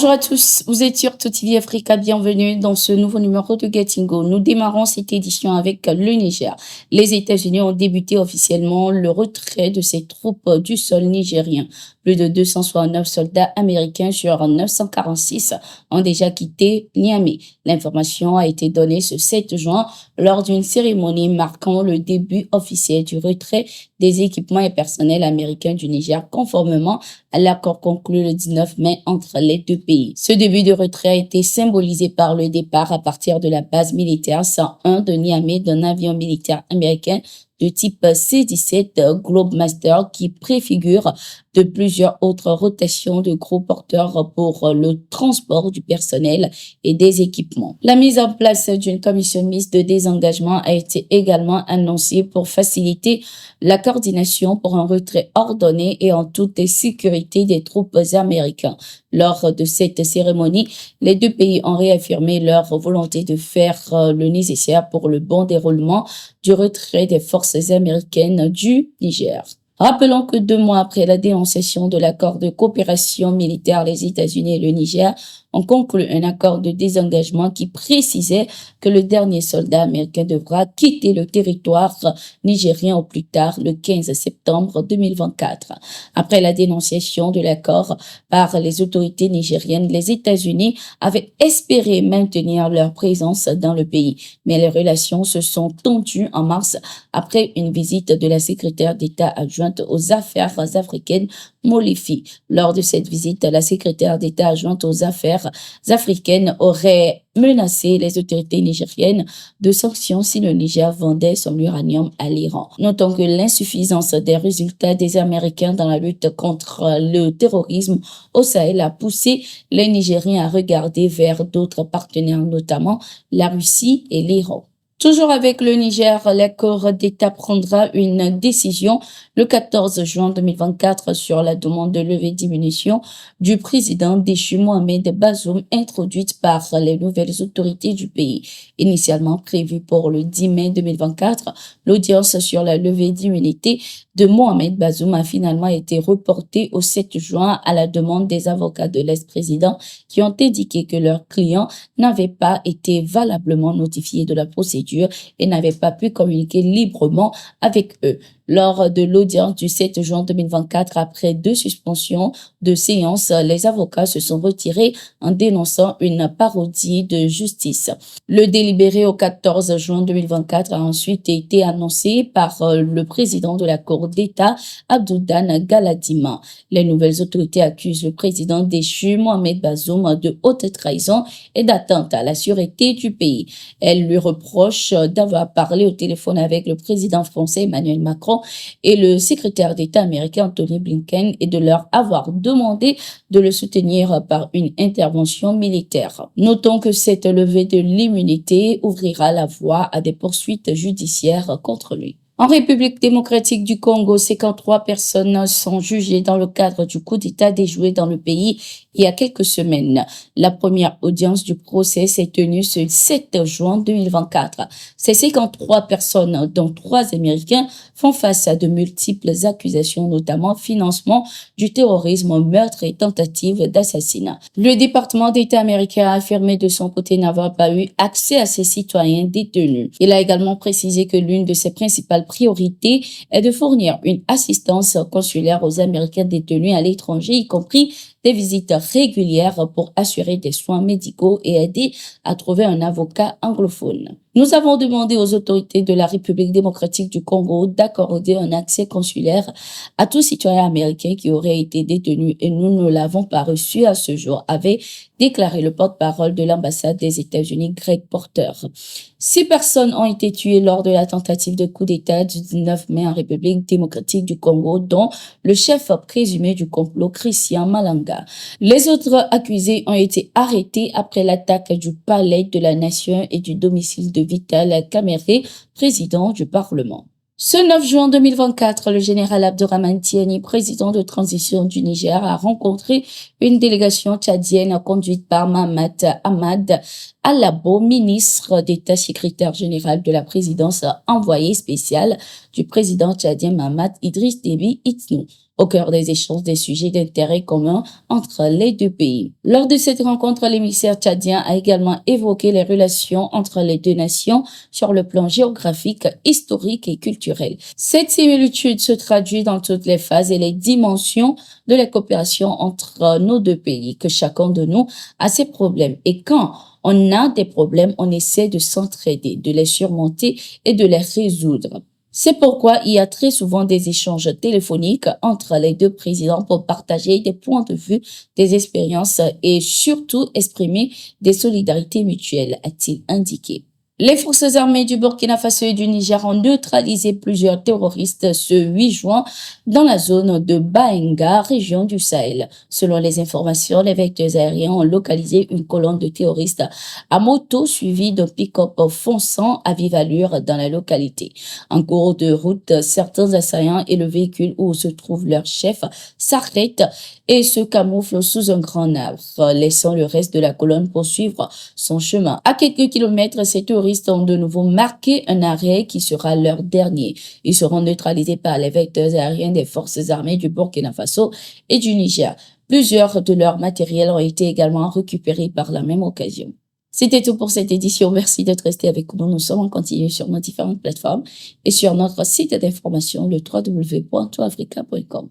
Bonjour à tous, vous êtes sur TV Africa, bienvenue dans ce nouveau numéro de Getting Go. Nous démarrons cette édition avec le Niger. Les États-Unis ont débuté officiellement le retrait de ses troupes du sol nigérien. Plus de 269 soldats américains sur 946 ont déjà quitté Niamey. L'information a été donnée ce 7 juin lors d'une cérémonie marquant le début officiel du retrait des équipements et personnels américains du Niger conformément à l'accord conclu le 19 mai entre les deux pays. Ce début de retrait a été symbolisé par le départ à partir de la base militaire 101 de Niamey d'un avion militaire américain de type C-17 Globemaster qui préfigure de plusieurs autres rotations de gros porteurs pour le transport du personnel et des équipements. La mise en place d'une commission mixte de désengagement a été également annoncée pour faciliter la coordination pour un retrait ordonné et en toute sécurité des troupes américaines. Lors de cette cérémonie, les deux pays ont réaffirmé leur volonté de faire le nécessaire pour le bon déroulement du retrait des forces américaines du Niger. Rappelons que 2 mois après la dénonciation de l'accord de coopération militaire, les États-Unis et le Niger ont conclu un accord de désengagement qui précisait que le dernier soldat américain devra quitter le territoire nigérien au plus tard le 15 septembre 2024. Après la dénonciation de l'accord par les autorités nigériennes, les États-Unis avaient espéré maintenir leur présence dans le pays. Mais les relations se sont tendues en mars après une visite de la secrétaire d'État adjointe aux affaires africaines, Molifi. Lors de cette visite, la secrétaire d'État adjointe aux affaires africaines aurait menacé les autorités nigériennes de sanctions si le Niger vendait son uranium à l'Iran. Notons que l'insuffisance des résultats des Américains dans la lutte contre le terrorisme au Sahel a poussé les Nigériens à regarder vers d'autres partenaires, notamment la Russie et l'Iran. Toujours avec le Niger, la Cour d'État prendra une décision le 14 juin 2024 sur la demande de levée d'immunition du président déchu Mohamed Bazoum introduite par les nouvelles autorités du pays. Initialement prévue pour le 10 mai 2024, l'audience sur la levée d'immunité de Mohamed Bazoum a finalement été reportée au 7 juin à la demande des avocats de l'ex-président qui ont indiqué que leurs clients n'avaient pas été valablement notifiés de la procédure et n'avaient pas pu communiquer librement avec eux. Lors de l'audience du 7 juin 2024, après 2 suspensions de séance, les avocats se sont retirés en dénonçant une parodie de justice. Le délibéré au 14 juin 2024 a ensuite été annoncé par le président de la Cour d'État, Abdoudan Galadima. Les nouvelles autorités accusent le président déchu, Mohamed Bazoum, de haute trahison et d'atteinte à la sûreté du pays. Elles lui reprochent d'avoir parlé au téléphone avec le président français Emmanuel Macron et le secrétaire d'État américain Anthony Blinken et de leur avoir demandé de le soutenir par une intervention militaire. Notons que cette levée de l'immunité ouvrira la voie à des poursuites judiciaires contre lui. En République démocratique du Congo, 53 personnes sont jugées dans le cadre du coup d'État déjoué dans le pays il y a quelques semaines. La première audience du procès s'est tenue ce 7 juin 2024. Ces 53 personnes, dont 3 Américains, font face à de multiples accusations, notamment financement du terrorisme, meurtre et tentative d'assassinat. Le département d'État américain a affirmé de son côté n'avoir pas eu accès à ces citoyens détenus. Il a également précisé que l'une de ses principales priorités est de fournir une assistance consulaire aux Américains détenus à l'étranger, y compris des visites régulières pour assurer des soins médicaux et aider à trouver un avocat anglophone. Nous avons demandé aux autorités de la République démocratique du Congo d'accorder un accès consulaire à tout citoyen américain qui aurait été détenu et nous ne l'avons pas reçu à ce jour, avait déclaré le porte-parole de l'ambassade des États-Unis, Greg Porter. 6 personnes ont été tuées lors de la tentative de coup d'État du 19 mai en République démocratique du Congo, dont le chef présumé du complot, Christian Malanga. Les autres accusés ont été arrêtés après l'attaque du palais de la Nation et du domicile de Vital Kamerhe, président du Parlement. Ce 9 juin 2024, le général Abdourahmane Tiani, président de transition du Niger, a rencontré une délégation tchadienne conduite par Mahamat Ahmad Alabo, ministre d'État secrétaire général de la présidence envoyé spécial du président tchadien Mahamat Idriss Déby Itno, au cœur des échanges des sujets d'intérêt commun entre les deux pays. Lors de cette rencontre, l'émissaire tchadien a également évoqué les relations entre les deux nations sur le plan géographique, historique et culturel. Cette similitude se traduit dans toutes les phases et les dimensions de la coopération entre nos deux pays, que chacun de nous a ses problèmes. Et quand on a des problèmes, on essaie de s'entraider, de les surmonter et de les résoudre. C'est pourquoi il y a très souvent des échanges téléphoniques entre les deux présidents pour partager des points de vue, des expériences et surtout exprimer des solidarités mutuelles, a-t-il indiqué. Les forces armées du Burkina Faso et du Niger ont neutralisé plusieurs terroristes ce 8 juin dans la zone de Baenga, région du Sahel. Selon les informations, les vecteurs aériens ont localisé une colonne de terroristes à moto suivie d'un pick-up fonçant à vive allure dans la localité. En cours de route, certains assaillants et le véhicule où se trouve leur chef s'arrêtent et se camouflent sous un grand arbre, laissant le reste de la colonne poursuivre son chemin. À quelques kilomètres, ces terroristes ont de nouveau marqué un arrêt qui sera leur dernier. Ils seront neutralisés par les vecteurs aériens des forces armées du Burkina Faso et du Niger. Plusieurs de leurs matériels ont été également récupérés par la même occasion. C'était tout pour cette édition. Merci d'être resté avec nous. Nous sommes en continu sur nos différentes plateformes et sur notre site d'information, le www.toutafrica.com.